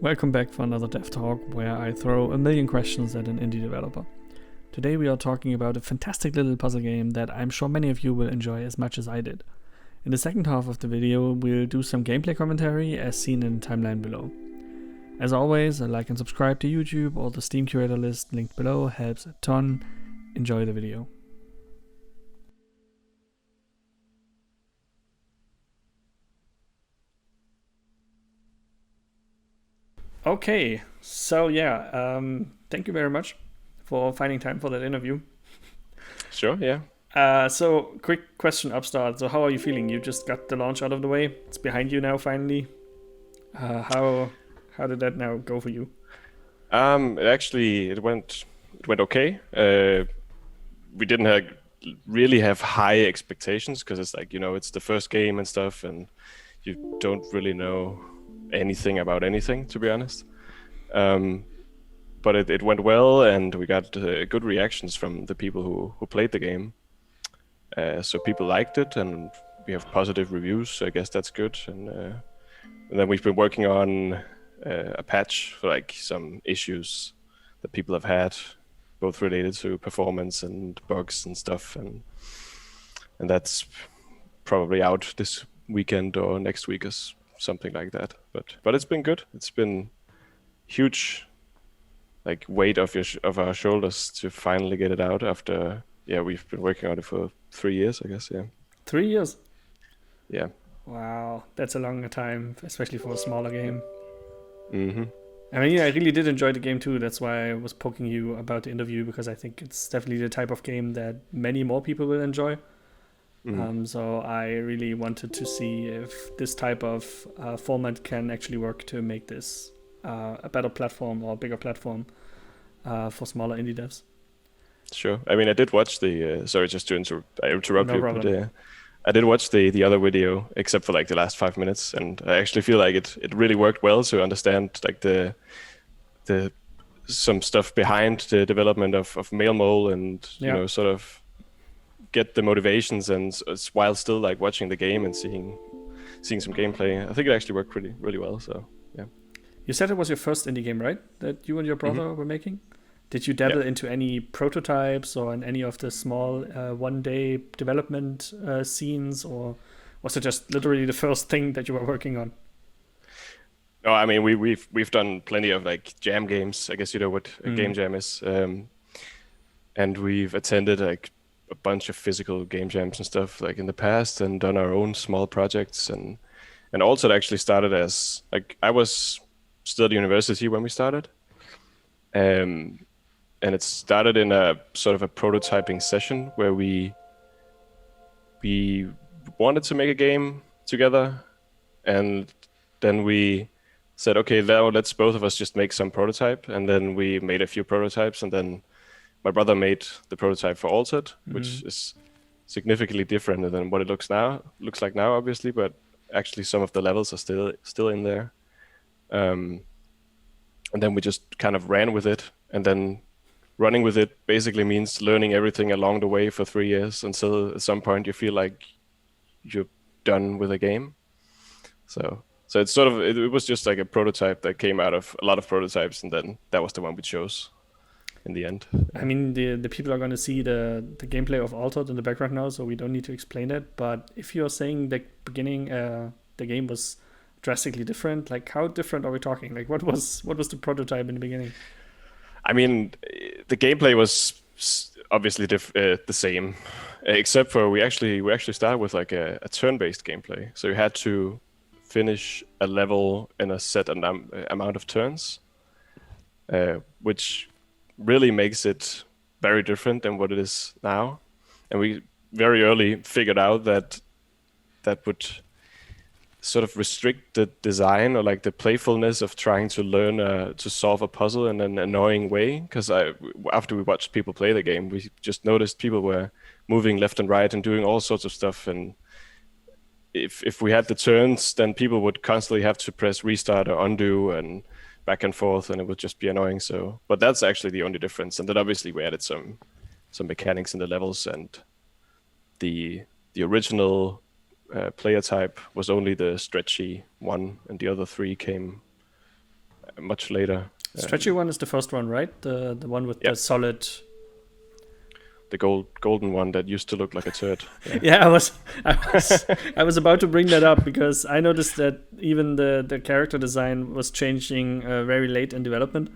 Welcome back for another Dev Talk where I throw a million questions at an indie developer. Today we are talking about a fantastic little puzzle game that I'm sure many of you will enjoy as much as I did. In the second half of the video, we'll do some gameplay commentary as seen in the timeline below. As always, a like and subscribe to YouTube or the Steam curator list linked below helps a ton. Enjoy the video. Okay, so thank you very much for finding time for that interview. Sure, yeah. So quick question upstart. So how are you feeling? You just got the launch out of the way. It's behind you now finally. How did that now go for you? It went okay. We didn't really have high expectations because it's like, it's the first game and stuff, and you don't really know anything about anything, to be honest. But it went well, and we got good reactions from the people who played the game. So people liked it, and we have positive reviews. So I guess that's good. And then we've been working on a patch for like some issues that people have had, both related to performance and bugs and stuff, and that's probably out this weekend or next week or something like that. But it's been good. It's been huge, like weight of our shoulders to finally get it out after we've been working on it for 3 years, I guess. 3 years? Yeah. Wow, that's a long time, especially for a smaller game. Mm-hmm. I mean, I really did enjoy the game too. That's why I was poking you about the interview, because I think it's definitely the type of game that many more people will enjoy. So I really wanted to see if this type of format can actually work to make this a better platform or a bigger platform for smaller indie devs. Sure. I mean, I did watch the. Sorry, just to interrupt No you, problem. but I did watch the other video, except for like the last 5 minutes, and I actually feel like it really worked well to understand like the some stuff behind the development of Mail Mole, and sort of get the motivations, and while still like watching the game and seeing some gameplay. I think it actually worked really well. So yeah. You said it was your first indie game, right? That you and your brother were making? Did you dabble into any prototypes or in any of the small one-day development scenes, or was it just literally the first thing that you were working on? No, I mean we've done plenty of like jam games. I guess you know what a game jam is, and we've attended like a bunch of physical game jams and stuff like in the past, and done our own small projects, and also it actually started as like I was still at university when we started. And it started in a sort of a prototyping session where we wanted to make a game together, and then we said, okay, now let's both of us just make some prototype, and then we made a few prototypes, and then my brother made the prototype for Altered, which is significantly different than what it looks like now, obviously, but actually some of the levels are still in there. And then we just kind of ran with it, and then running with it basically means learning everything along the way for 3 years until at some point you feel like you're done with a game. So it's sort of it was just like a prototype that came out of a lot of prototypes, and then that was the one we chose in the end. I mean, the people are going to see the gameplay of Altered in the background now, so we don't need to explain it. But if you're saying the beginning, the game was drastically different, like how different are we talking? Like what was the prototype in the beginning? I mean, the gameplay was obviously the same, except for we actually started with like a turn-based gameplay. So you had to finish a level in a set amount of turns, which really makes it very different than what it is now. And we very early figured out that would sort of restrict the design or like the playfulness of trying to learn to solve a puzzle in an annoying way. Because after we watched people play the game, we just noticed people were moving left and right and doing all sorts of stuff. And if we had the turns, then people would constantly have to press restart or undo and back and forth, and it would just be annoying. So, but that's actually the only difference. And then obviously we added some mechanics in the levels, and the original player type was only the stretchy one, and the other three came much later. Stretchy one is the first one, right? The one with the solid. The golden one that used to look like a turd. Yeah, Yeah, I was about to bring that up because I noticed that even the character design was changing very late in development.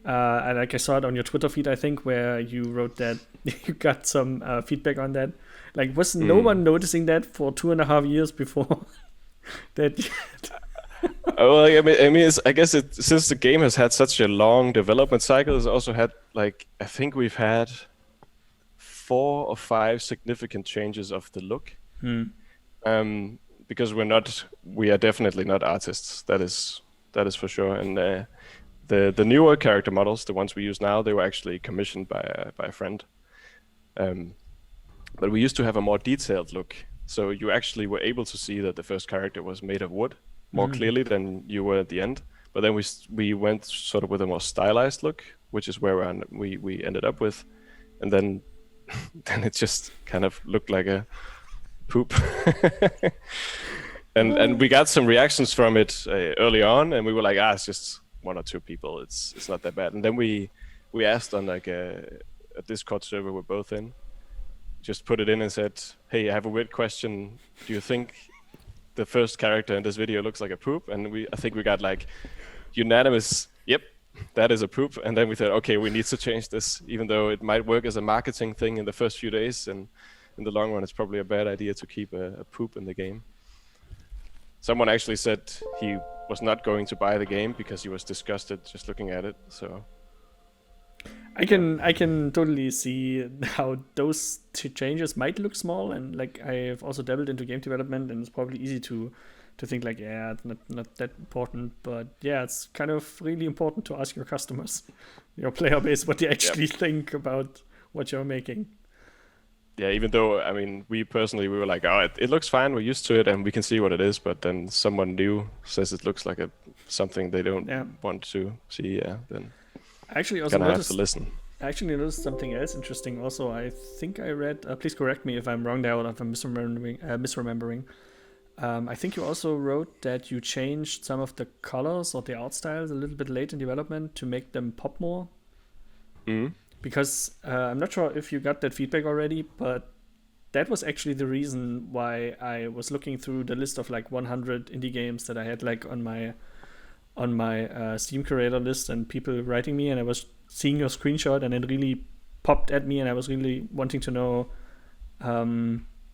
And like I saw it on your Twitter feed, I think, where you wrote that you got some feedback on that. Like, was no one noticing that for 2.5 years before that? well, I guess since the game has had such a long development cycle, it's also had like I think we've had 4 or 5 significant changes of the look. Because we are definitely not artists. That is for sure. And the newer character models, the ones we use now, they were actually commissioned by a friend. But we used to have a more detailed look, so you actually were able to see that the first character was made of wood more clearly than you were at the end. But then we went sort of with a more stylized look, which is where we ended up with, and then it just kind of looked like a poop. and we got some reactions from it early on, and we were like, it's just 1 or 2 people. It's not that bad. And then we asked on like a Discord server we're both in, just put it in and said, hey, I have a weird question. Do you think the first character in this video looks like a poop? And I think we got like unanimous, yep, that is a poop. And then we thought, okay, we need to change this, even though it might work as a marketing thing in the first few days, and in the long run it's probably a bad idea to keep a poop in the game. Someone actually said he was not going to buy the game because he was disgusted just looking at it. So I can totally see how those changes might look small, and like I've also dabbled into game development, and it's probably easy to think like, yeah, it's not that important, but yeah, it's kind of really important to ask your customers, your player base, what they actually think about what you're making. Yeah, even though, I mean, we were like, it looks fine, we're used to it, and we can see what it is, but then someone new says it looks like something they don't want to see, then I actually also have to listen. I actually noticed something else interesting also. I think I read, please correct me if I'm wrong there or if I'm misremembering. I think you also wrote that you changed some of the colors or the art styles a little bit late in development to make them pop more. Because I'm not sure if you got that feedback already, but that was actually the reason why I was looking through the list of like 100 indie games that I had like on my Steam curator list and people writing me, and I was seeing your screenshot and it really popped at me, and I was really wanting to know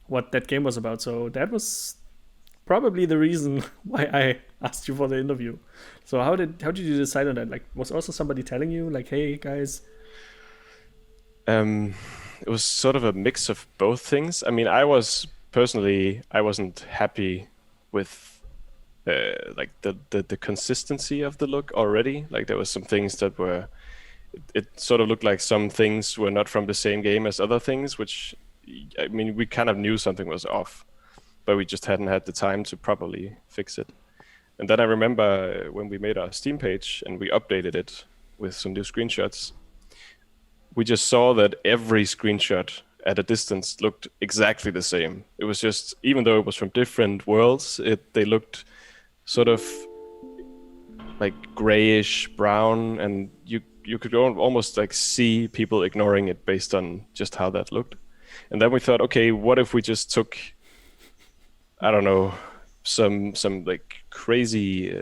what that game was about. So that was probably the reason why I asked you for the interview. So how did you decide on that? Like, was also somebody telling you like, hey guys? It was sort of a mix of both things. I mean, I wasn't happy with like the consistency of the look already. Like there was some things that were, it sort of looked like some things were not from the same game as other things, which, I mean, we kind of knew something was off, but we just hadn't had the time to properly fix it. And then I remember when we made our Steam page and we updated it with some new screenshots, we just saw that every screenshot at a distance looked exactly the same. It was just, even though it was from different worlds, they looked sort of like grayish brown, and you could almost like see people ignoring it based on just how that looked. And then we thought, okay, what if we just took, I don't know, some like crazy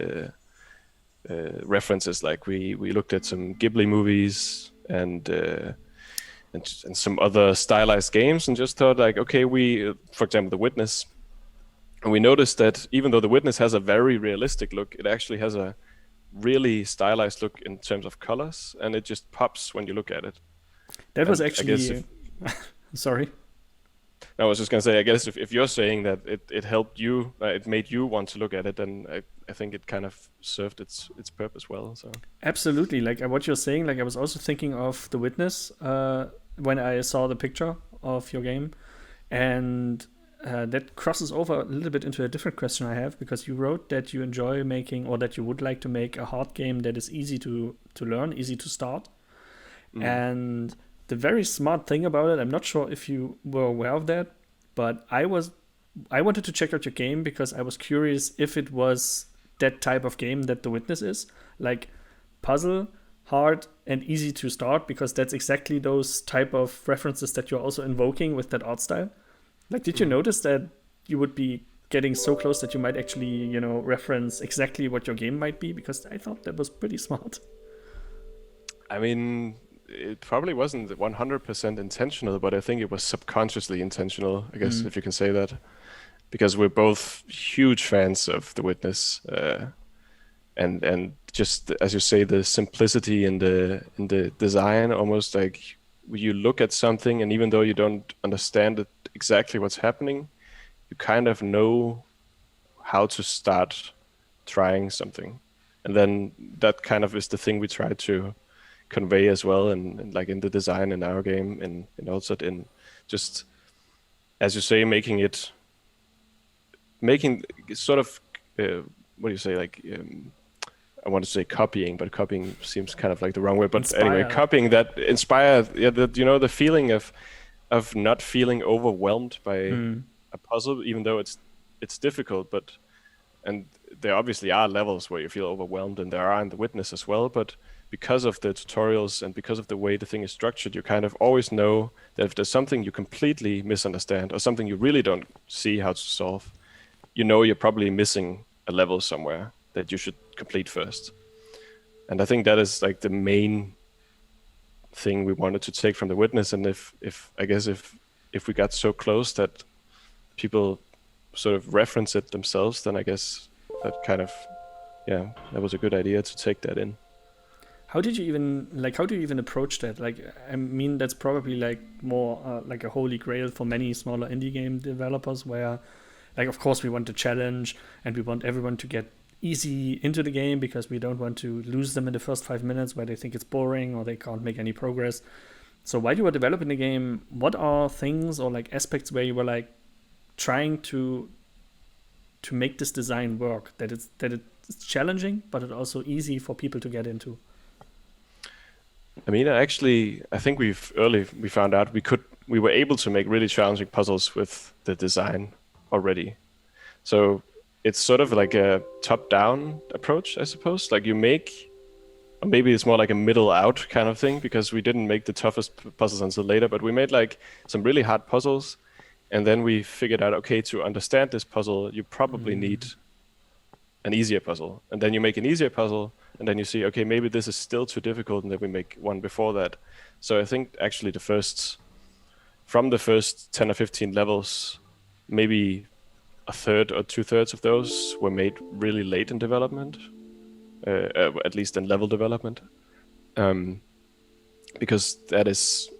references, like we looked at some Ghibli movies and some other stylized games, and just thought like, okay, for example, The Witness, and we noticed that even though The Witness has a very realistic look, it actually has a really stylized look in terms of colors, and it just pops when you look at it. That was actually sorry. I was just gonna say, I guess if you're saying that it helped you, it made you want to look at it, then I think it kind of served its purpose well. So absolutely, like what you're saying, like I was also thinking of The Witness when I saw the picture of your game, and that crosses over a little bit into a different question I have, because you wrote that you enjoy making, or that you would like to make, a hard game that is easy to learn, easy to start, and the very smart thing about it, I'm not sure if you were aware of that, but I wanted to check out your game because I was curious if it was that type of game that The Witness is. Like puzzle, hard, and easy to start, because that's exactly those type of references that you're also invoking with that art style. Like, did you notice that you would be getting so close that you might actually, reference exactly what your game might be? Because I thought that was pretty smart. I mean, it probably wasn't 100% intentional, but I think it was subconsciously intentional, I guess, Mm. if you can say that, because we're both huge fans of The Witness, and just as you say, the simplicity in the design, almost like you look at something, and even though you don't understand it exactly what's happening, you kind of know how to start trying something, and then that kind of is the thing we try to convey as well, and like in the design in our game, and also in just, as you say, making sort of what do you say, like I want to say copying, but copying seems kind of like the wrong word. But anyway, Inspire. copying that inspired, yeah, that the feeling of not feeling overwhelmed by Mm. a puzzle, even though it's difficult. But and there obviously are levels where you feel overwhelmed, and there are in The Witness as well. But because of the tutorials and because of the way the thing is structured, you kind of always know that if there's something you completely misunderstand or something you really don't see how to solve, you're probably missing a level somewhere that you should complete first. And I think that is like the main thing we wanted to take from The Witness. And if I guess if we got so close that people sort of reference it themselves, then I guess that kind of, yeah, that was a good idea to take that in. How do you even approach that? Like, I mean, that's probably like more like a holy grail for many smaller indie game developers, where, like, of course we want to challenge and we want everyone to get easy into the game, because we don't want to lose them in the first 5 minutes where they think it's boring or they can't make any progress. So while you were developing the game, what are things or like aspects where you were like trying to make this design work, that it's challenging but it's also easy for people to get into? I mean, I think we found out we were able to make really challenging puzzles with the design already. So it's sort of like a top-down approach, I suppose. Like you make, or maybe it's more like a middle-out kind of thing, because we didn't make the toughest puzzles until later, but we made like some really hard puzzles, and then we figured out, okay, to understand this puzzle, you probably need an easier puzzle, and then you make an easier puzzle, and then you see, okay, maybe this is still too difficult, and then we make one before that. So I think actually from the first 10 or 15 levels, maybe a third or two-thirds of those were made really late in development, at least in level development, um, because that is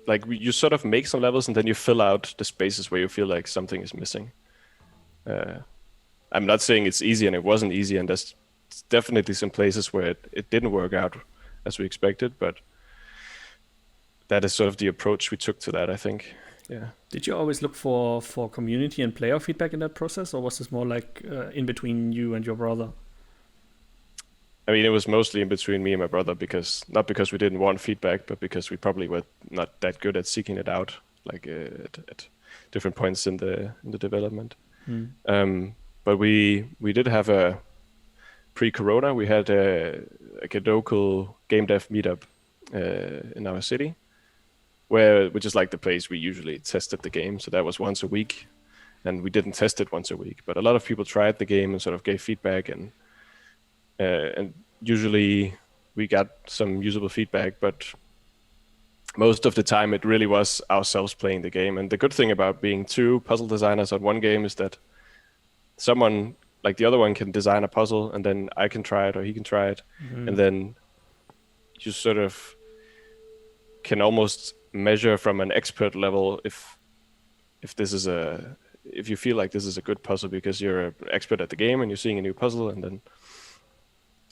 like you sort of make some levels and then you fill out the spaces where you feel like something is missing. Uh, I'm not saying it's easy, and it wasn't easy, and there's definitely some places where it didn't work out as we expected, but that is sort of the approach we took to that, I think. Yeah. Did you always look for community and player feedback in that process, or was this more like in between you and your brother? I mean, it was mostly in between me and my brother, because not because we didn't want feedback, but because we probably were not that good at seeking it out, like at different points in the development. Hmm. But we did have a pre-corona. We had like a local game dev meetup in our city, which is like the place we usually tested the game. So that was once a week, and we didn't test it once a week, but a lot of people tried the game and sort of gave feedback, and usually we got some usable feedback, but most of the time it really was ourselves playing the game. And the good thing about being two puzzle designers on one game is that someone like the other one can design a puzzle, and then I can try it or he can try it, and then you sort of can almost measure from an expert level if you feel like this is a good puzzle, because you're an expert at the game and you're seeing a new puzzle. And then,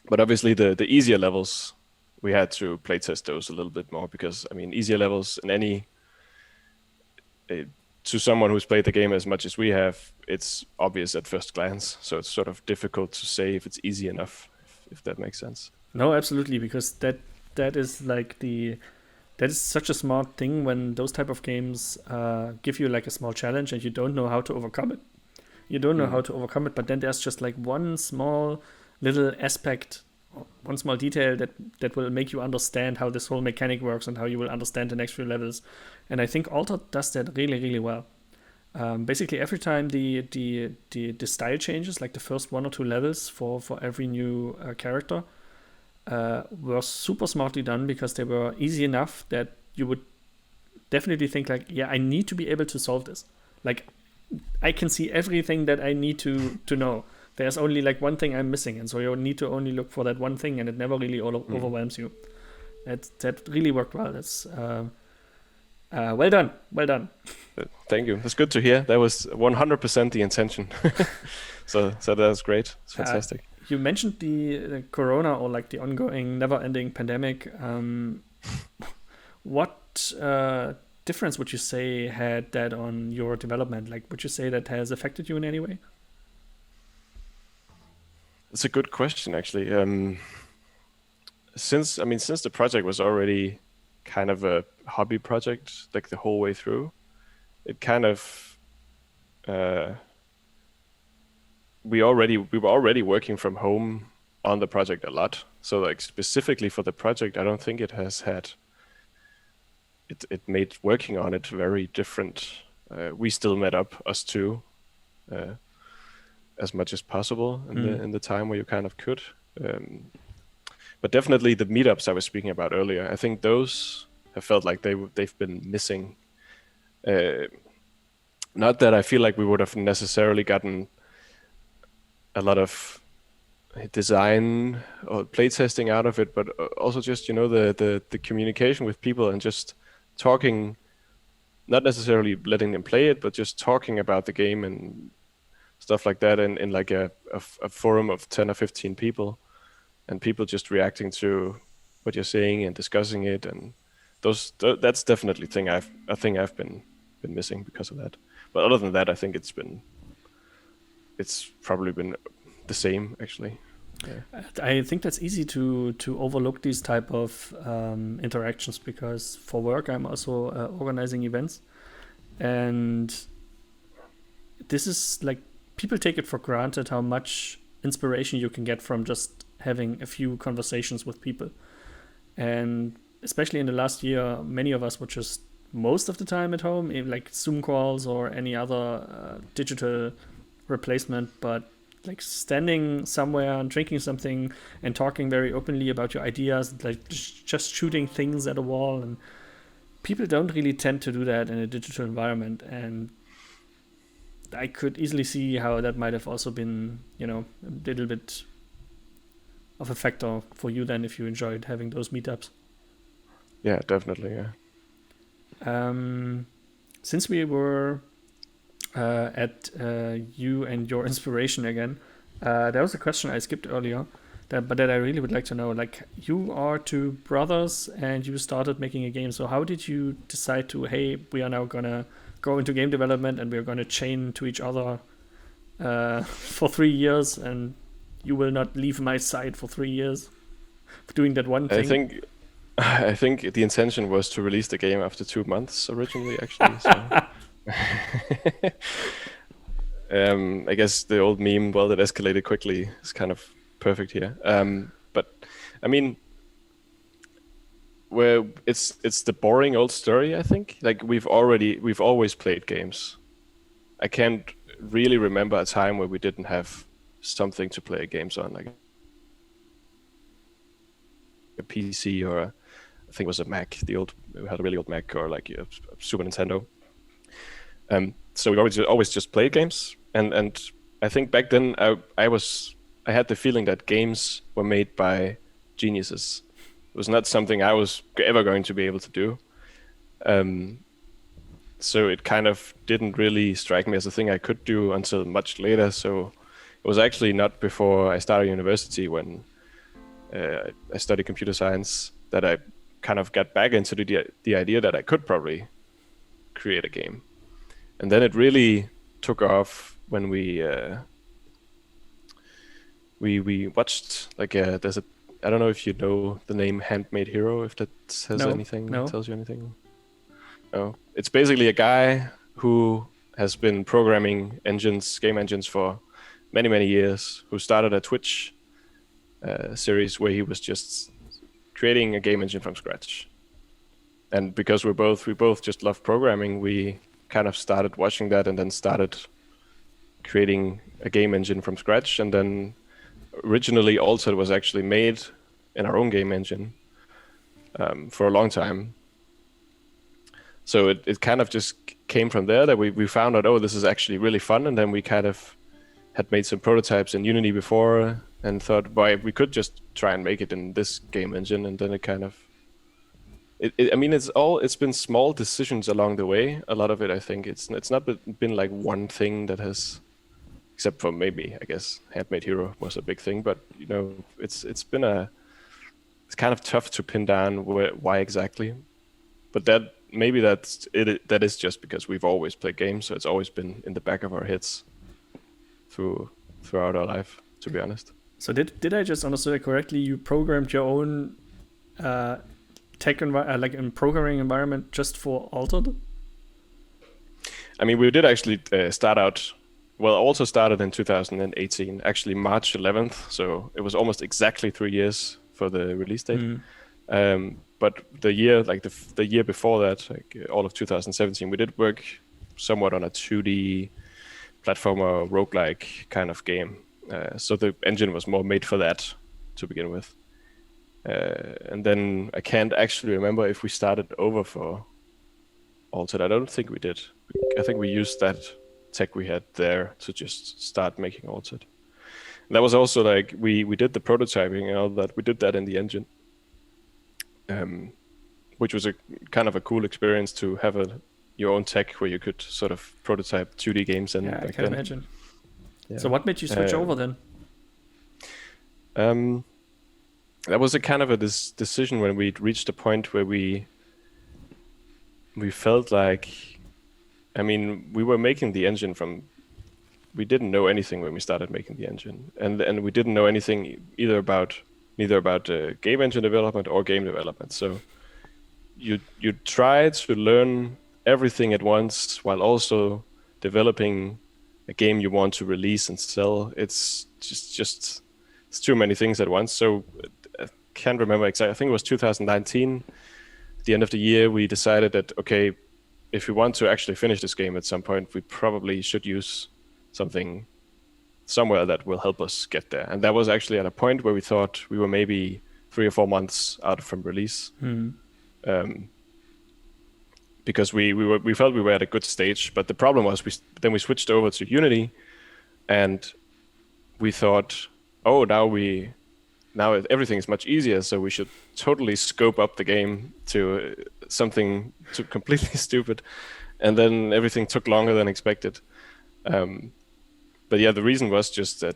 but obviously the easier levels, we had to playtest those a little bit more, because I mean, easier levels in any to someone who's played the game as much as we have, it's obvious at first glance. So it's sort of difficult to say if it's easy enough, if that makes sense. No, absolutely, because that is like that is such a smart thing when those type of games give you like a small challenge and you don't know how to overcome it. you don't know how to overcome it, but then there's just like one small little aspect, one small detail that will make you understand how this whole mechanic works and how you will understand the next few levels. And I think Alter does that really, really well. Basically, every time the style changes, like the first one or two levels for every new character, were super smartly done because they were easy enough that you would definitely think like, yeah, I need to be able to solve this. Like, I can see everything that I need to know. There's only like one thing I'm missing, and so you need to only look for that one thing, and it never really overwhelms you. That really worked well. That's well done, well done. Thank you. That's good to hear. That was 100% the intention. So that's great. It's fantastic. You mentioned the corona, or like the ongoing, never-ending pandemic. What difference would you say had that on your development? Like, would you say that has affected you in any way? It's a good question, actually. Since the project was already kind of a hobby project, like the whole way through, it kind of we were already working from home on the project a lot. So like specifically for the project, I don't think it has had it made working on it very different. We still met up, us two, as much as possible in the time where you kind of could. But definitely the meetups I was speaking about earlier, I think those have felt like they've been missing. Not that I feel like we would have necessarily gotten a lot of design or playtesting out of it, but also just the communication with people and just talking, not necessarily letting them play it, but just talking about the game and stuff like that in like a forum of 10 or 15 people, and people just reacting to what you're saying and discussing it, and that's definitely a thing I've been missing because of that. But other than that, I think it's probably been the same, actually. Yeah. I think that's easy to overlook these type of interactions, because for work I'm also organizing events, and this is like, people take it for granted how much inspiration you can get from just having a few conversations with people. And especially in the last year, many of us were just most of the time at home, in like Zoom calls or any other digital replacement, but like standing somewhere and drinking something and talking very openly about your ideas, like just shooting things at a wall. And people don't really tend to do that in a digital environment. And I could easily see how that might have also been, a little bit of a factor for you then, if you enjoyed having those meetups. Yeah, definitely. Yeah. Since we were at you and your inspiration again, there was a question I skipped earlier, but that I really would like to know. Like, you are two brothers and you started making a game. So how did you decide to, hey, we are now gonna go into game development and we're gonna chain to each other for 3 years, and you will not leave my side for 3 years doing that one thing? I think the intention was to release the game after 2 months originally, actually. So. I guess the old meme, well, that escalated quickly, is kind of perfect here. But I mean, where it's the boring old story, I think. Like we've always played games. I can't really remember a time where we didn't have something to play games on, like a PC or I think it was a Mac. We had a really old Mac, or like a Super Nintendo. So we always just played games, and I think back then I had the feeling that games were made by geniuses. It was not something I was ever going to be able to do. So it kind of didn't really strike me as a thing I could do until much later. So it was actually not before I started university, when I studied computer science, that I kind of got back into the idea that I could probably create a game. And then it really took off when we watched, like, there's a, I don't know if you know the name Handmade Hero, if that says anything, No. tells you anything. No, it's basically a guy who has been programming game engines for many years, who started a Twitch series where he was just creating a game engine from scratch. And because we both just love programming, we kind of started watching that and then started creating a game engine from scratch. And then originally Altered was actually made in our own game engine for a long time. So it kind of just came from there that we found out, oh, this is actually really fun. And then we kind of had made some prototypes in Unity before and thought, why, we could just try and make it in this game engine. And then it kind of, I mean, it's been small decisions along the way. A lot of it, I think, it's not been like one thing that has, except for maybe, I guess, Handmade Hero was a big thing. But you know, it's kind of tough to pin down why exactly. But that is just because we've always played games, so it's always been in the back of our heads throughout our life, to be honest. So did I just understand it correctly? You programmed your own like in programming environment just for Altered? I mean, we did actually start out. Well, also started in 2018, actually March 11th. So it was almost exactly 3 years for the release date. But the year, like the year before that, like all of 2017, we did work somewhat on a 2D platformer roguelike kind of game. So the engine was more made for that to begin with. And then I can't actually remember if we started over for Altered. I don't think we did. I think we used that tech we had there to just start making Altered. And that was also like we did the prototyping and all that. We did that in the engine, which was a kind of a cool experience to have your own tech where you could sort of prototype 2D games. And I can imagine. Yeah. So what made you switch over then? That was a kind of a decision when we reached a point where we felt like, I mean, we were making the engine we didn't know anything when we started making the engine, and we didn't know anything neither about game engine development or game development. So you try to learn everything at once while also developing a game you want to release and sell. It's just it's too many things at once. So I can't remember exactly. I think it was 2019. At the end of the year, we decided that, okay, if we want to actually finish this game at some point, we probably should use something somewhere that will help us get there. And that was actually at a point where we thought we were maybe 3 or 4 months out from release. Because we felt we were at a good stage. But the problem was we switched over to Unity, and we thought, oh, now everything is much easier, so we should totally scope up the game to something completely stupid. And then everything took longer than expected. But yeah, the reason was just that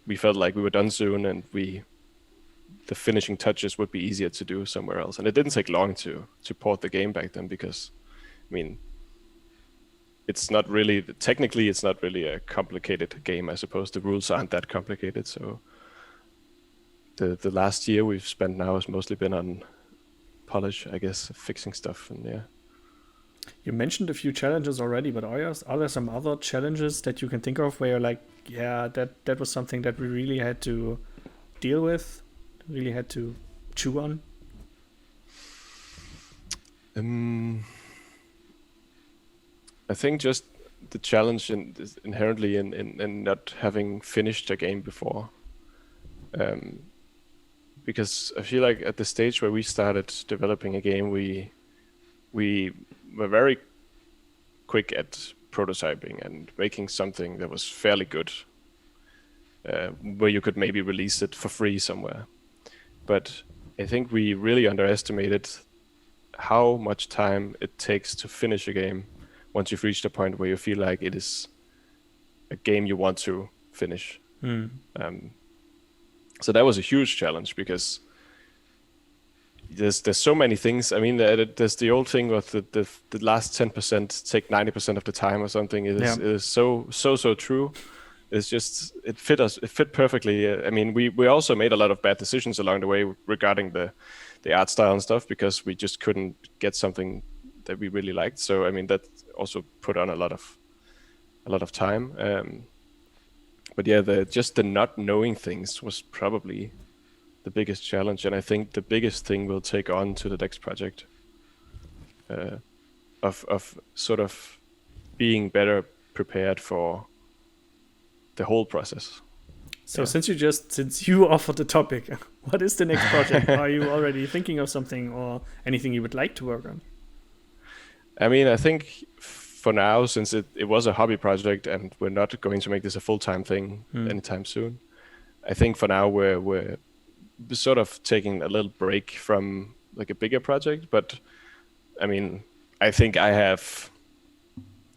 we felt like we were done soon, and the finishing touches would be easier to do somewhere else. And it didn't take long to port the game back then, because, I mean, technically it's not really a complicated game, I suppose. The rules aren't that complicated, so the last year we've spent now has mostly been on polish, I guess, fixing stuff, and yeah. You mentioned a few challenges already, but are there some other challenges that you can think of where you're like, yeah, that was something that we really had to deal with, really had to chew on? I think just the challenge inherently in not having finished a game before. Because I feel like at the stage where we started developing a game, we were very quick at prototyping and making something that was fairly good, where you could maybe release it for free somewhere. But I think we really underestimated how much time it takes to finish a game once you've reached a point where you feel like it is a game you want to finish. So that was a huge challenge, because there's so many things. I mean, there's the old thing with the last 10% take 90% of the time or something. It is so true. It's just it fit perfectly. I mean, we also made a lot of bad decisions along the way regarding the art style and stuff, because we just couldn't get something that we really liked. So I mean, that also put on a lot of a lot of time. But yeah, just the not knowing things was probably the biggest challenge, and I think the biggest thing we'll take on to the next project, of sort of being better prepared for the whole process. So since you offered the topic, what is the next project? Are you already thinking of something or anything you would like to work on? I mean, I think for now, since it was a hobby project and we're not going to make this a full-time thing anytime soon, I think for now we're sort of taking a little break from like a bigger project. But I mean, I think I have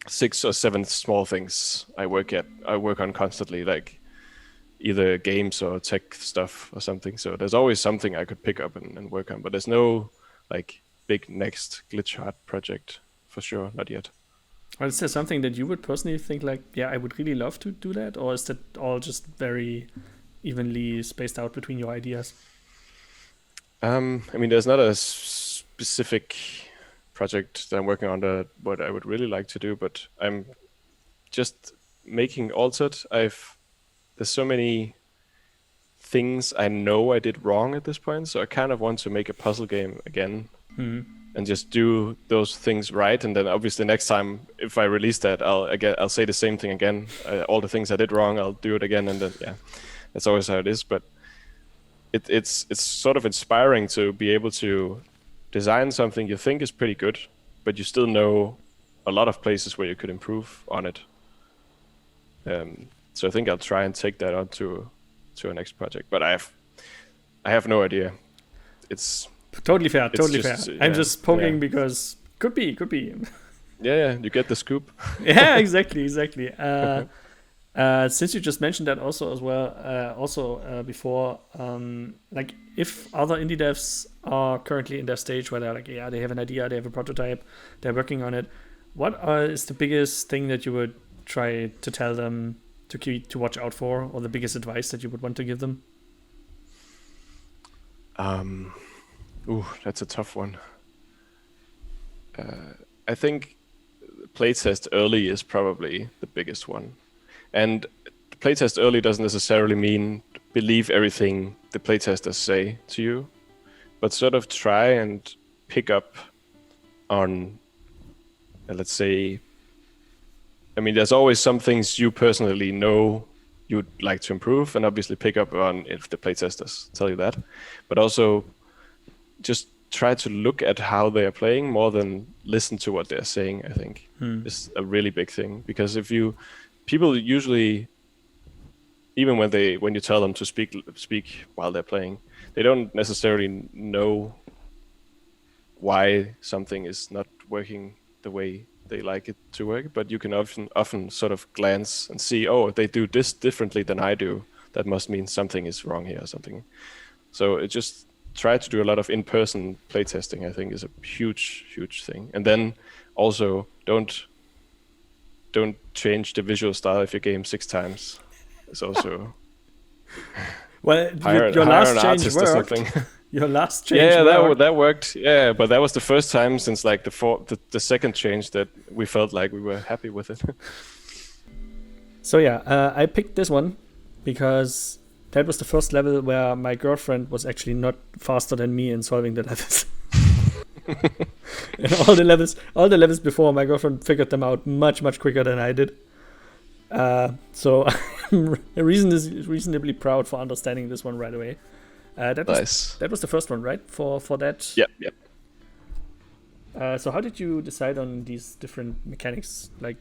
6 or 7 small things I work on constantly, like either games or tech stuff or something. So there's always something I could pick up and work on, but there's no like big next glitch hard project for sure, not yet. Or is there something that you would personally think like, yeah, I would really love to do that? Or is that all just very evenly spaced out between your ideas? I mean, there's not a specific project that I'm working on that what I would really like to do, but I'm just making Altered. There's so many things I know I did wrong at this point, so I kind of want to make a puzzle game again and just do those things right. And then obviously next time if I release that, I'll say the same thing again. All the things I did wrong, I'll do it again, and then that's always how it is. But it's sort of inspiring to be able to design something you think is pretty good, but you still know a lot of places where you could improve on it. So I think I'll try and take that on to a next project. But I have no idea. It's totally fair. I'm just poking because could be. Yeah, you get the scoop. Yeah, exactly. Since you just mentioned that also as well, before, like if other indie devs are currently in their stage where they're like, yeah, they have an idea, they have a prototype, they're working on it. What is the biggest thing that you would try to tell them to watch out for, or the biggest advice that you would want to give them? That's a tough one. I think playtest early is probably the biggest one. And playtest early doesn't necessarily mean believe everything the playtesters say to you, but sort of try and pick up on, let's say, I mean, there's always some things you personally know you'd like to improve, and obviously pick up on if the playtesters tell you that. But also just try to look at how they are playing more than listen to what they're saying, I think is a really big thing. Because people usually, even when you tell them to speak while they're playing, they don't necessarily know why something is not working the way they like it to work, but you can often sort of glance and see, oh, they do this differently than I do. That must mean something is wrong here or something. So it just try to do a lot of in-person playtesting, I think, is a huge, huge thing. And then also don't change the visual style of your game 6 times. It's also well, your last change worked. Your last change worked. that worked. Yeah, but that was the first time since like the second change that we felt like we were happy with it. So yeah, I picked this one because that was the first level where my girlfriend was actually not faster than me in solving the levels. And all the levels before, my girlfriend figured them out much quicker than I did. So I'm reasonably proud for understanding this one right away. That was the first one, right? For that. Yep. So how did you decide on these different mechanics? Like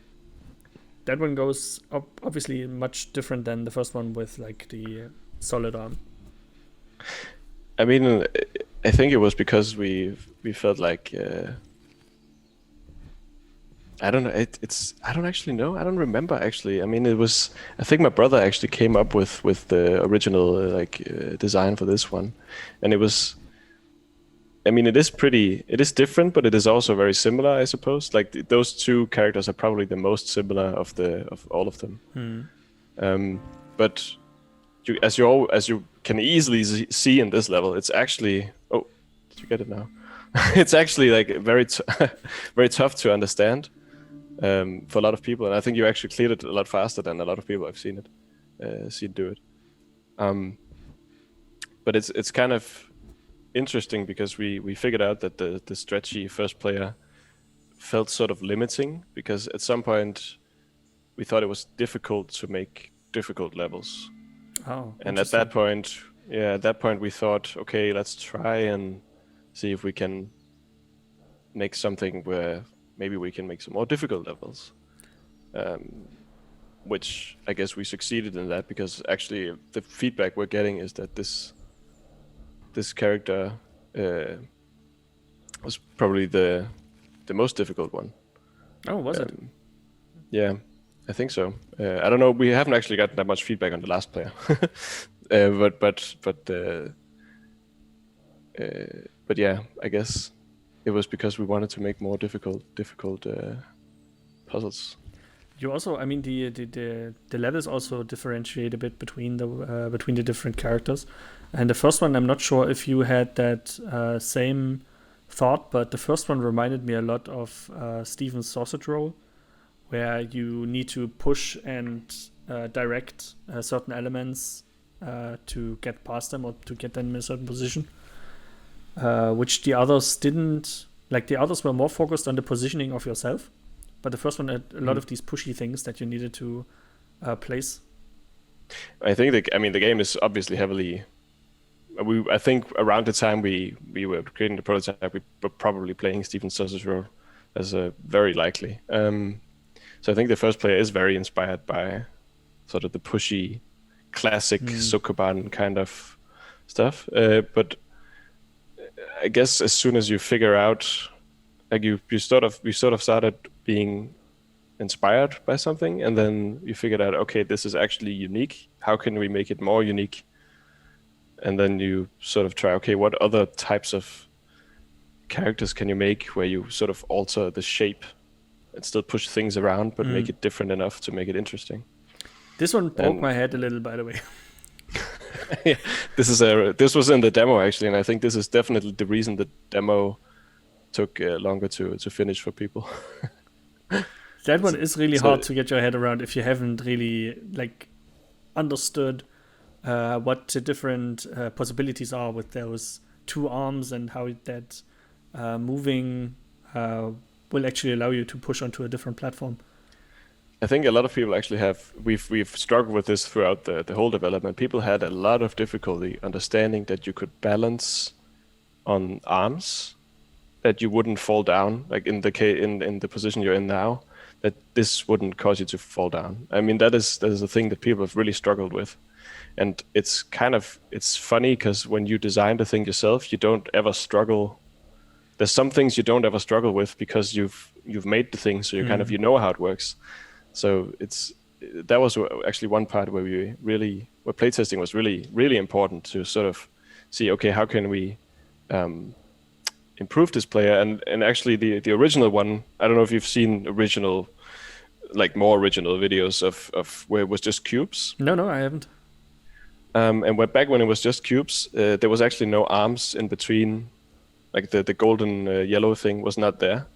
that one goes obviously much different than the first one with like the solid arm. I mean, I think it was because we felt like I don't know. I don't actually know. I don't remember actually. I mean, I think my brother actually came up with the original design for this one, and it was. I mean, it is different, but it is also very similar, I suppose. Like those two characters are probably the most similar of all of them. But as you can easily see in this level, it's actually. Oh, did you get it now? It's actually like very tough to understand. for a lot of people. And I think you actually cleared it a lot faster than a lot of people I've seen do it. But it's kind of interesting because we figured out that the stretchy first player felt sort of limiting, because at some point we thought it was difficult to make difficult levels. Oh, And at that point, we thought, okay, let's try and see if we can make something where maybe we can make some more difficult levels. Which I guess we succeeded in that, because actually the feedback we're getting is that this character was probably the most difficult one. Oh, was it? Yeah, I think so. I don't know. We haven't actually gotten that much feedback on the last player, but yeah, I guess it was because we wanted to make more difficult puzzles. You also, I mean, the levels also differentiate a bit between the different characters. And the first one, I'm not sure if you had that same thought, but the first one reminded me a lot of Steven's sausage roll, where you need to push and direct certain elements to get past them or to get them in a certain position, which the others didn't. Like, the others were more focused on the positioning of yourself, but the first one had a lot of these pushy things that you needed to place. I think the game is obviously heavily. I think around the time we were creating the prototype, we were probably playing Steven's sausage roll as a very likely. So I think the first player is very inspired by sort of the pushy, classic Sokoban kind of stuff. But I guess as soon as you figure out, like we sort of started being inspired by something, and then you figured out, okay, this is actually unique. How can we make it more unique? And then you sort of try, okay, what other types of characters can you make where you sort of alter the shape and still push things around, but make it different enough to make it interesting. This one broke my head a little, by the way. Yeah, this was in the demo actually, and I think this is definitely the reason the demo took longer to finish for people. That one is really hard to get your head around if you haven't really understood what the different possibilities are with those two arms, and how that moving will actually allow you to push onto a different platform. I think a lot of people actually we've struggled with this throughout the whole development. People had a lot of difficulty understanding that you could balance on arms, that you wouldn't fall down, like in the position you're in now, that this wouldn't cause you to fall down. I mean, that is a thing that people have really struggled with. And it's funny because when you design the thing yourself, you don't ever struggle. There's some things you don't ever struggle with because you've made the thing, so you know how it works. So that was actually one part where playtesting was really, really important to sort of see, okay, how can we improve this player? And actually the original one, I don't know if you've seen more original videos of where it was just cubes. No, I haven't. And back when it was just cubes, there was actually no arms in between. Like the golden yellow thing was not there.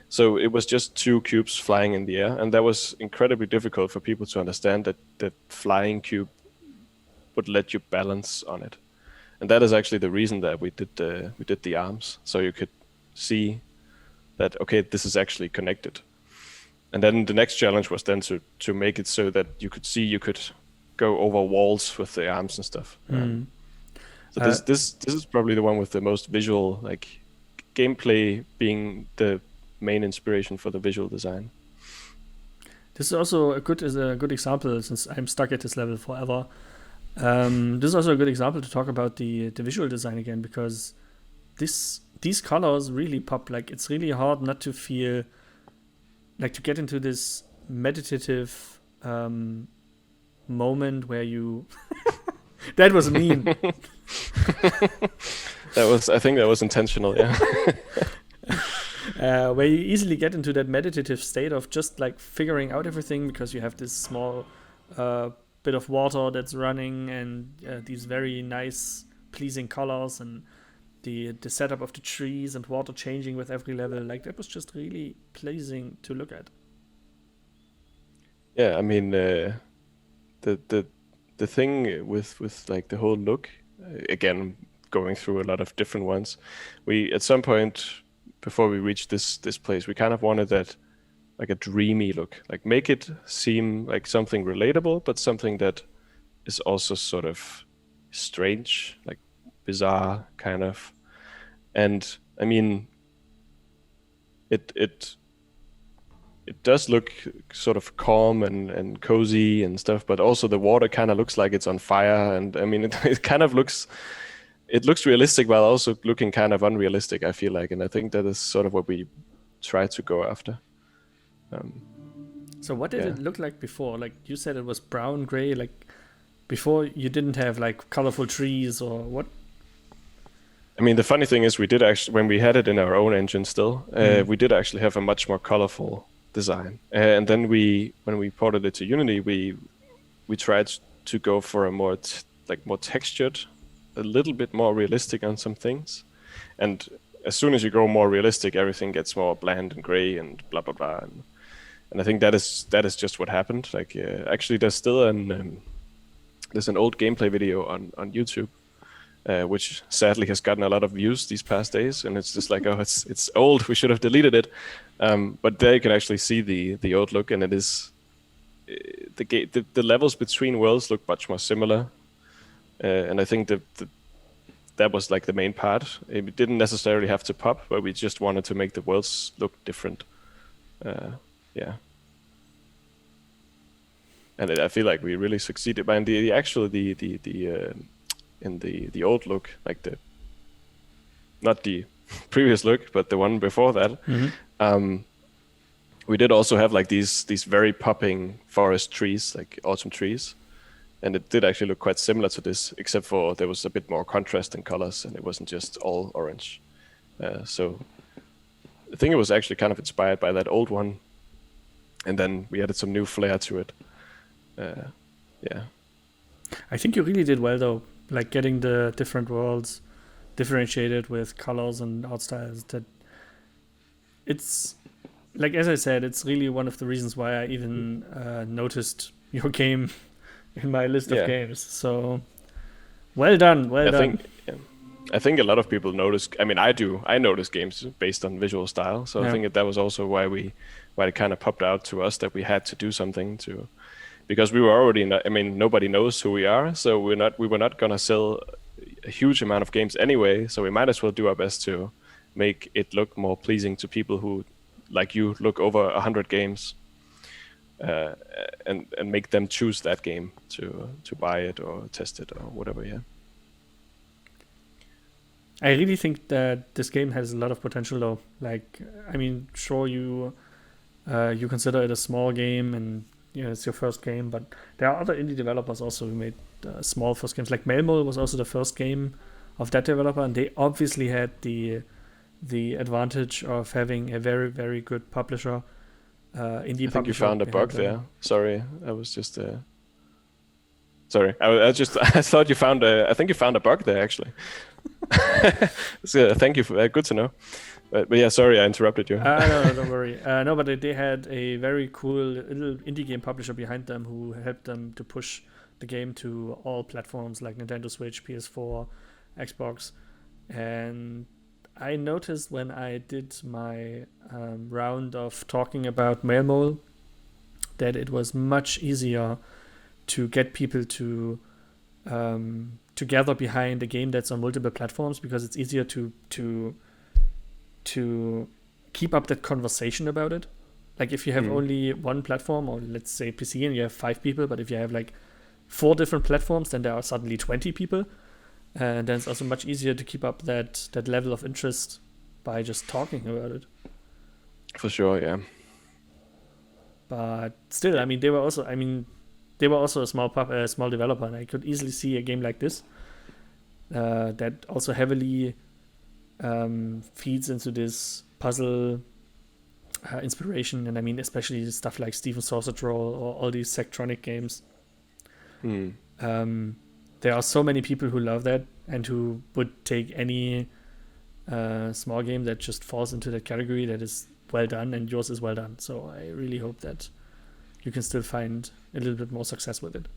So it was just two cubes flying in the air. And that was incredibly difficult for people to understand, that the flying cube would let you balance on it. And that is actually the reason that we did the arms. So you could see that, okay, this is actually connected. And then the next challenge was then to make it so that you could go over walls with the arms and stuff. So this is probably the one with the most visual, like, gameplay being the main inspiration for the visual design. This is also a good example, since I'm stuck at this level forever. This is also a good example to talk about the visual design again, because these colors really pop. Like, it's really hard not to feel like, to get into this meditative moment where you that was mean. I think that was intentional, yeah. Where you easily get into that meditative state of just like figuring out everything, because you have this small bit of water that's running, and these very nice pleasing colors, and the setup of the trees and water changing with every level. Like, that was just really pleasing to look at. Yeah, I mean, the the the thing with like the whole look, again, going through a lot of different ones, we at some point before we reached this place, we kind of wanted that like a dreamy look, like make it seem like something relatable, but something that is also sort of strange, like bizarre kind of. And I mean, it it it does look sort of calm and cozy and stuff, but also the water kind of looks like it's on fire. And I mean, it kind of looks realistic while also looking kind of unrealistic, I feel like. And I think that is sort of what we try to go after. Um, So what did yeah. it look like before? Like you said, it was brown, gray. Like before, you didn't have like colorful trees or what? I mean, the funny thing is, we did actually, when we had it in our own engine still, Mm. we did actually have a much more colorful design. And then when we ported it to Unity, we tried to go for a more like more textured, a little bit more realistic on some things. And as soon as you go more realistic, everything gets more bland and gray and blah blah blah. And I think that is just what happened. Like actually, there's still there's an old gameplay video on YouTube, which sadly has gotten a lot of views these past days, and it's just like, oh, it's old. We should have deleted it. But there you can actually see the old look, and it is the levels between worlds look much more similar. And I think that was like the main part. It didn't necessarily have to pop, but we just wanted to make the worlds look different. Yeah. And I feel like we really succeeded. And the actually the in the old look, like the not the previous look, but the one before that, Mm-hmm. We did also have like these very popping forest trees, like autumn trees, and it did actually look quite similar to this, except for there was a bit more contrast in colors, and it wasn't just all orange. So I think it was actually kind of inspired by that old one, and then we added some new flair to it. Yeah. I think you really did well though, like getting the different worlds differentiated with colors and art styles. That it's like, as I said, it's really one of the reasons why I even noticed your game in my list of Yeah. games. So well done, well I done. think yeah. I think a lot of people notice. I mean, I do. I notice games based on visual style. So I Yeah. think that was also why it kind of popped out to us that we had to do something to, because we were already. Not, I mean, nobody knows who we are, so we were not gonna sell a huge amount of games anyway. So we might as well do our best to make it look more pleasing to people who, like you, look over 100 games, uh, and make them choose that game to buy it or test it or whatever. Yeah. I really think that this game has a lot of potential though. Like, I mean, sure, you consider it a small game and it's your first game, but there are other indie developers also who made small first games. Like Melmol was also the first game of that developer, and they obviously had the advantage of having a very, very good publisher, indie I think you publisher found a behind bug them. there. Sorry, I was just sorry. I just I thought you found a. I think you found a bug there actually. So thank you for good to know. But yeah, sorry I interrupted you. No, don't worry. No, but they had a very cool little indie game publisher behind them who helped them to push the game to all platforms like Nintendo Switch, PS4, Xbox. And I noticed when I did my round of talking about Mailmole that it was much easier to get people to gather behind a game that's on multiple platforms, because it's easier to keep up that conversation about it. Like if you have Mm. only one platform, or let's say PC, and you have 5 people, but if you have like 4 different platforms, then there are suddenly 20 people, and then it's also much easier to keep up that level of interest by just talking about it. For sure, yeah. But still, I mean, they were also a small developer, and I could easily see a game like this that also heavily feeds into this puzzle inspiration. And I mean, especially stuff like Steven Sausage Roll or all these Sectronic games. Mm. There are so many people who love that and who would take any small game that just falls into that category that is well done, and yours is well done. So I really hope that you can still find a little bit more success with it.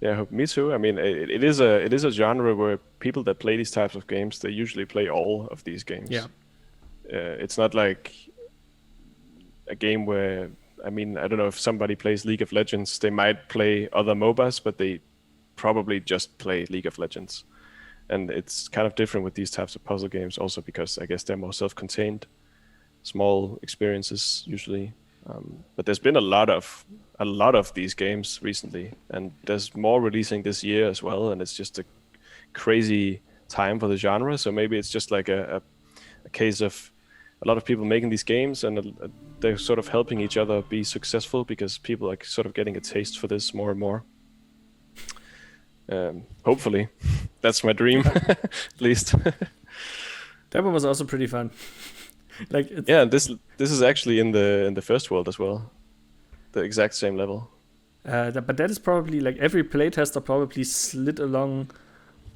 Yeah, me too. I mean, it is a genre where people that play these types of games, they usually play all of these Yeah. games. It's not like a game where, I mean, I don't know if somebody plays League of Legends, they might play other MOBAs, but they probably just play League of Legends. And it's kind of different with these types of puzzle games also because I guess they're more self-contained, small experiences usually. But there's been a lot of these games recently, and there's more releasing this year as well, and it's just a crazy time for the genre. So maybe it's just like a case of a lot of people making these games, and they're sort of helping each other be successful because people are sort of getting a taste for this more and more. Hopefully, that's my dream, at least. That one was also pretty fun. Like it's, Yeah, this is actually in the first world as well, the exact same level. but that is probably like every playtester probably slid along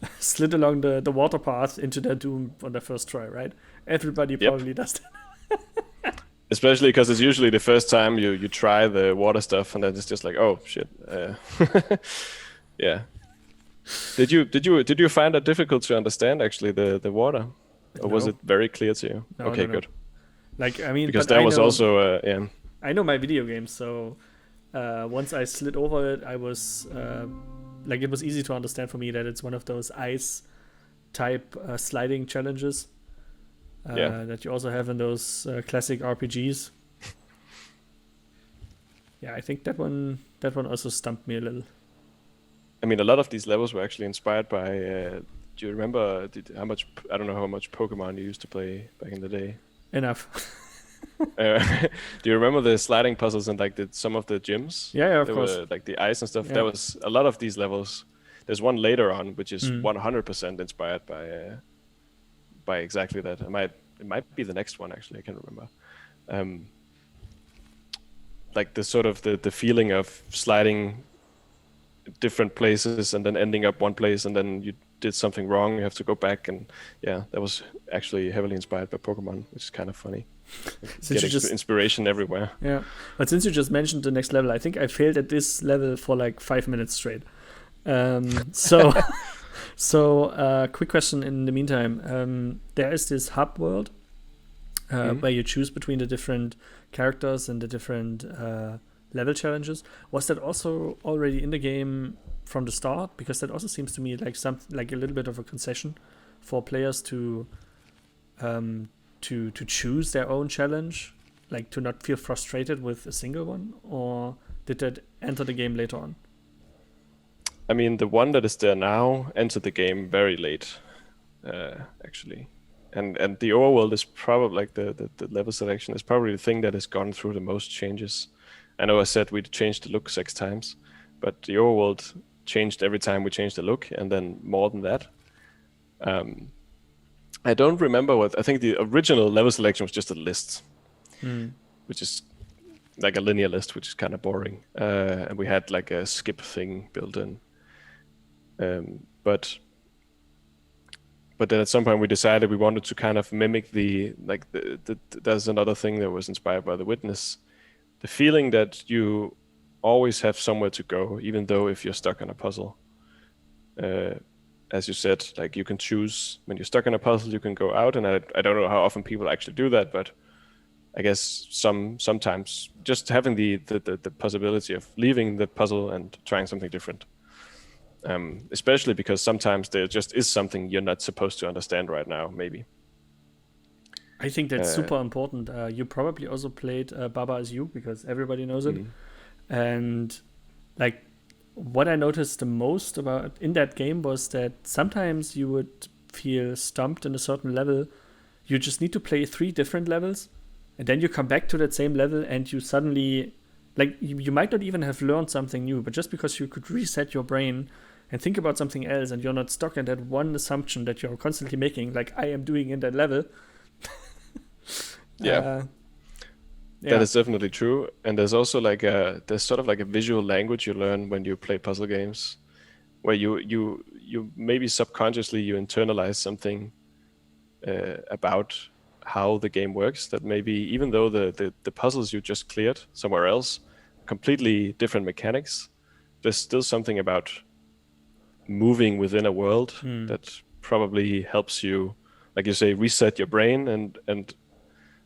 the water path into their doom on their first try, right? Everybody Yep. probably does that. Especially because it's usually the first time you try the water stuff, and then it's just like, oh shit. Yeah. Did you find that difficult to understand actually the water, or was No. it very clear to you? No, Okay, no. good. Like I mean, Because but that was also yeah. I know my video games, so once I slid over it, I was like it was easy to understand for me that it's one of those ice type sliding challenges Yeah. that you also have in those classic RPGs. Yeah, I think that one also stumped me a little. I mean, a lot of these levels were actually inspired by. Do you remember how much? I don't know how much Pokemon you used to play back in the day. Enough. Do you remember the sliding puzzles and like some of the gyms? Yeah, of There course. were like the ice and stuff. Yeah. There was a lot of these levels. There's one later on which is Mm. 100% inspired by exactly that. It might be the next one actually. I can't remember. Like the sort of the feeling of sliding different places and then ending up one place, and then you did something wrong, you have to go back, and yeah, that was actually heavily inspired by Pokemon, which is kind of funny. Since you Get just inspiration everywhere. Yeah, but since you just mentioned the next level, I think I failed at this level for like 5 minutes straight. So, quick question in the meantime. There is this hub world where you choose between the different characters and the different level challenges. Was that also already in the game from the start? Because that also seems to me like like a little bit of a concession for players to choose their own challenge, like to not feel frustrated with a single one, or did that enter the game later on? I mean, the one that is there now entered the game very late, actually. And the overworld is probably like the level selection is probably the thing that has gone through the most changes. I know I said we'd changed the look 6 times, but the overworld changed every time we changed the look, and then more than that. I don't remember I think the original level selection was just a list, which is like a linear list, which is kind of boring. And we had like a skip thing built in. But then at some point we decided we wanted to kind of mimic there's another thing that was inspired by The Witness. The feeling that you always have somewhere to go, even though if you're stuck on a puzzle. As you said, like you can choose when you're stuck in a puzzle, you can go out, and I don't know how often people actually do that, but I guess sometimes just having the possibility of leaving the puzzle and trying something different. Especially because sometimes there just is something you're not supposed to understand right now, maybe. I think that's super important. You probably also played Baba Is You, because everybody knows it. And like what I noticed the most about in that game was that sometimes you would feel stumped in a certain level. You just need to play 3 different levels, and then you come back to that same level, and you suddenly, like, you might not even have learned something new, but just because you could reset your brain and think about something else, and you're not stuck in that one assumption that you're constantly making, like I am doing in that level. Yeah. That is definitely true. And there's also there's sort of like a visual language you learn when you play puzzle games, where you maybe subconsciously you internalize something about how the game works, that maybe even though the puzzles you just cleared somewhere else, completely different mechanics, there's still something about moving within a world that probably helps you, like you say, reset your brain and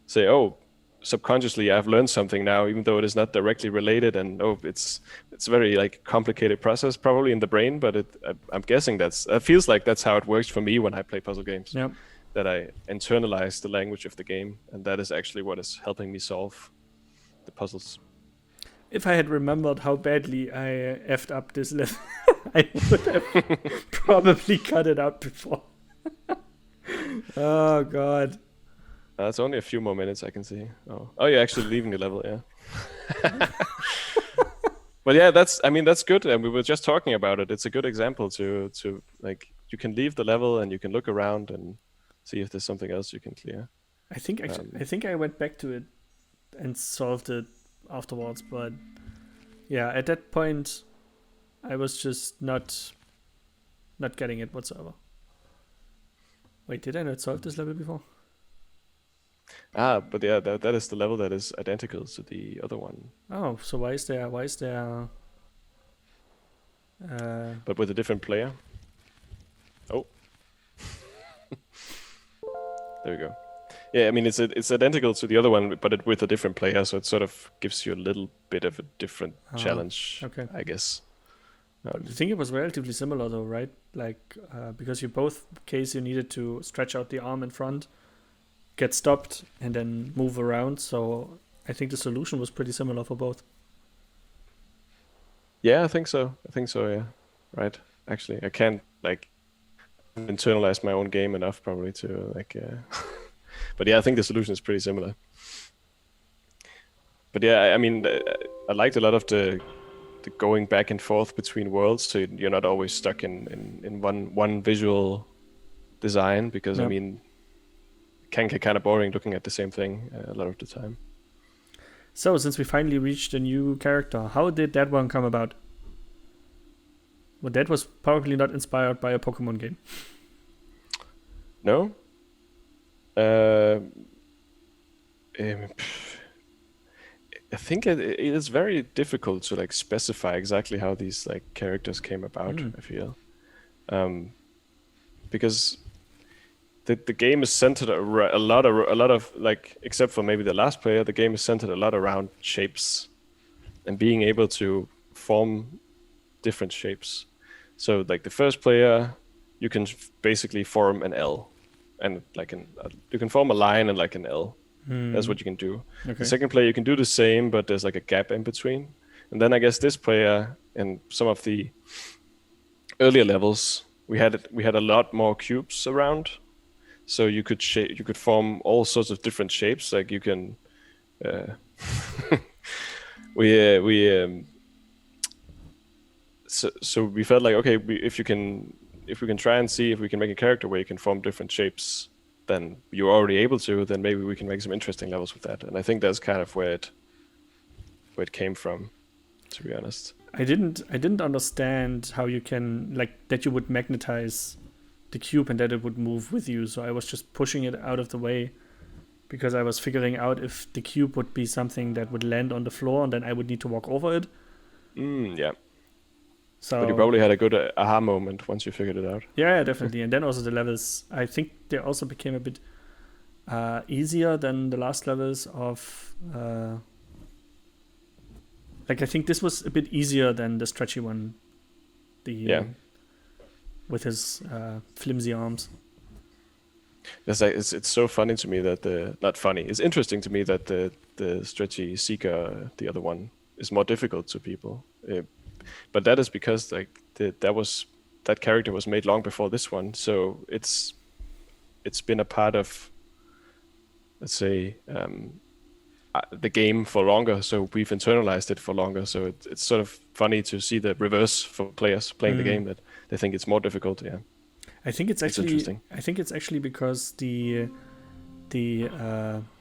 say, oh, subconsciously I've learned something now, even though it is not directly related, and it's a very like complicated process probably in the brain, but I'm guessing it feels like that's how it works for me when I play puzzle games. Yeah. That I internalize the language of the game, and that is actually what is helping me solve the puzzles. If I had remembered how badly I effed up this level, I would have probably cut it out before. Oh god. It's only a few more minutes, I can see. Oh, you're actually leaving the level, yeah. But yeah, that's good, and we were just talking about it. It's a good example to like, you can leave the level and you can look around and see if there's something else you can clear. I think I went back to it and solved it afterwards, but yeah, at that point I was just not getting it whatsoever. Wait, did I not solve this level before? But yeah, that is the level that is identical to the other one. Oh, so why is there but with a different player. Oh. There we go. Yeah, I mean, it's identical to the other one, but with a different player, so it sort of gives you a little bit of a different challenge, okay. I guess. I think it was relatively similar though, right? Like, because you both case you needed to stretch out the arm in front, get stopped, and then move around. So I think the solution was pretty similar for both. Yeah, I think so. Yeah, right. Actually, I can't like internalize my own game enough probably to like. But yeah, I think the solution is pretty similar. But yeah, I mean, I liked a lot of the going back and forth between worlds, so you're not always stuck in one visual design, because I mean, it can get kind of boring looking at the same thing a lot of the time. So since we finally reached a new character, how did that one come about? Well, that was probably not inspired by a Pokemon game. No. I think it is very difficult to like specify exactly how these like characters came about. I feel, because the game is centered a lot of like, except for maybe the last player, the game is centered a lot around shapes and being able to form different shapes. So like the first player, you can basically form an L, and like you can form a line and like an L. That's what you can do. Okay. The second player, you can do the same, but there's like a gap in between. And then I guess this player, in some of the earlier levels, we had a lot more cubes around, so you could form all sorts of different shapes. Like you can, so we felt like, okay, if we can try and see if we can make a character where you can form different shapes, then you're already able to, then maybe we can make some interesting levels with that. And I think that's kind of where it came from, to be honest. I didn't understand how you can, like, that you would magnetize the cube and that it would move with you. So I was just pushing it out of the way because I was figuring out if the cube would be something that would land on the floor and then I would need to walk over it. Yeah. So, but you probably had a good aha moment once you figured it out. Yeah, definitely. And then also the levels, I think they also became a bit easier than the last levels of... like, I think this was a bit easier than the stretchy one. With his flimsy arms. It's so funny to me that not funny. It's interesting to me that the stretchy Seeker, the other one, is more difficult to people. But that is because like that character was made long before this one, so it's been a part of, let's say, the game for longer. So we've internalized it for longer. So it's sort of funny to see the reverse for players playing the game, that they think it's more difficult. Yeah, I think it's actually interesting. I think it's actually because the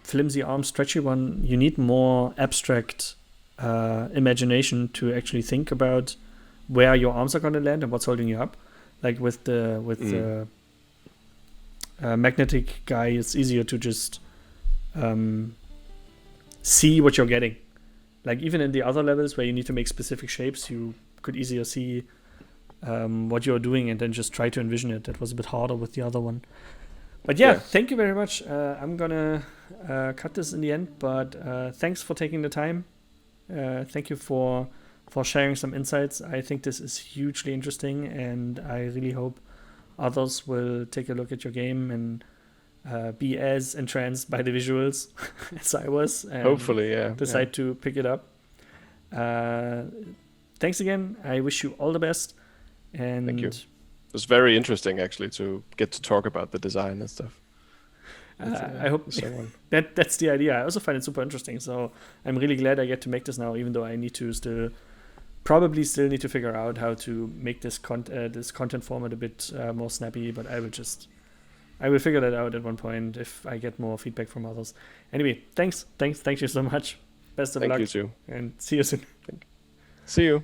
flimsy arm stretchy one, you need more abstract imagination to actually think about where your arms are going to land and what's holding you up. Like with the magnetic guy, it's easier to just see what you're getting like even in the other levels where you need to make specific shapes, you could easier see what you're doing and then just try to envision it. That was a bit harder with the other one. But yeah, thank you very much. I'm gonna cut this in the end, but thanks for taking the time. Thank you for sharing some insights. I think this is hugely interesting, and I really hope others will take a look at your game and be as entranced by the visuals as I was, and hopefully, decide to pick it up. Thanks again. I wish you all the best. And thank you. It was very interesting, actually, to get to talk about the design and stuff. I hope that's the idea. I also find it super interesting, so I'm really glad I get to make this now, even though I need to probably still need to figure out how to make this content format a bit more snappy, but I will figure that out at one point if I get more feedback from others. Anyway, thank you so much. Best of luck. Thank you too. And see you soon. See you.